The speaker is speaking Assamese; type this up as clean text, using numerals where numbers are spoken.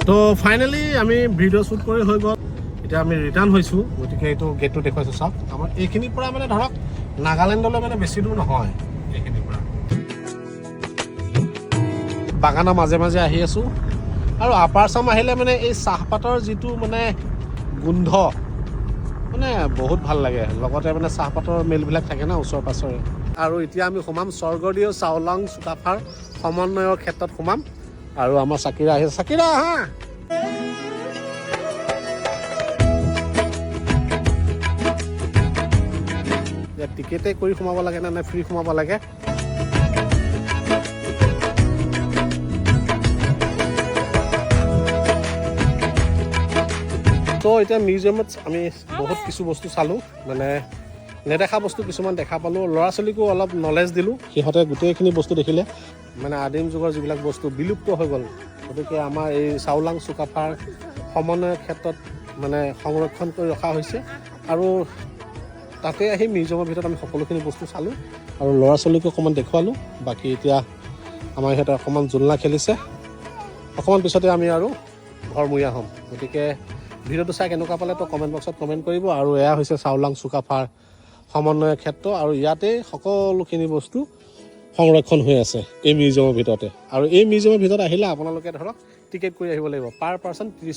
তো ফাইনেলি আমি ভিডিঅ' শ্বুট কৰি হৈ গ'ল এতিয়া আমি ৰিটাৰ্ণ হৈছোঁ গতিকে এইটো গেটটো দেখুৱাইছোঁ চাওক আমাৰ এইখিনিৰ পৰা মানে ধৰক নাগালেণ্ডলৈ মানে বেছি দূৰ নহয় এইখিনিৰ পৰা বাগানৰ মাজে মাজে আহি আছোঁ আৰু আপাৰ আছাম আহিলে মানে এই চাহপাতৰ যিটো মানে গোন্ধ মানে বহুত ভাল লাগে লগতে মানে চাহপাতৰ মিলবিলাক থাকে না ওচৰ পাছৰে আৰু এতিয়া আমি সোমাম স্বৰ্গদেউ চাওলাং চুকাফাৰ সমন্বয়ৰ ক্ষেত্ৰত সোমাম আৰু আমাৰ চাকিৰা আহিছে চাকিৰা আহা ইয়াত টিকেটে কৰি সোমাব লাগে নে ফ্ৰী সোমাব লাগে তো এতিয়া মিউজিয়ামত আমি বহুত কিছু বস্তু চালোঁ মানে নেদেখা বস্তু কিছুমান দেখা পালোঁ ল'ৰা ছোৱালীকো অলপ নলেজ দিলোঁ সিহঁতে গোটেইখিনি বস্তু দেখিলে মানে আদিম যুগৰ যিবিলাক বস্তু বিলুপ্ত হৈ গ'ল গতিকে আমাৰ এই চাওলাং চুকাফাৰ সমন্বয়ৰ ক্ষেত্ৰত মানে সংৰক্ষণ কৰি ৰখা হৈছে আৰু তাতে আহি মিউজিয়ামৰ ভিতৰত আমি সকলোখিনি বস্তু চালোঁ আৰু ল'ৰা ছোৱালীকো অকণমান দেখুৱালোঁ বাকী এতিয়া আমাৰ সিহঁতে অকণমান জোলনা খেলিছে অকণমান পিছতে আমি আৰু ঘৰমূৰীয়া হ'ম গতিকে ভিডিঅ'টো চাই কেনেকুৱা পালে তো কমেণ্ট বক্সত কমেণ্ট কৰিব আৰু এয়া হৈছে চাওলাং চুকাফাৰ সমন্বয়ৰ ক্ষেত্ৰ আৰু ইয়াতেই সকলোখিনি বস্তু সংৰক্ষণ হৈ আছে এই মিউজিয়ামৰ ভিতৰতে আৰু এই মিউজিয়ামৰ ভিতৰত আহিলে আপোনালোকে ধৰক টিকেট কৰি আহিব লাগিব পাৰ পাৰ্চন 30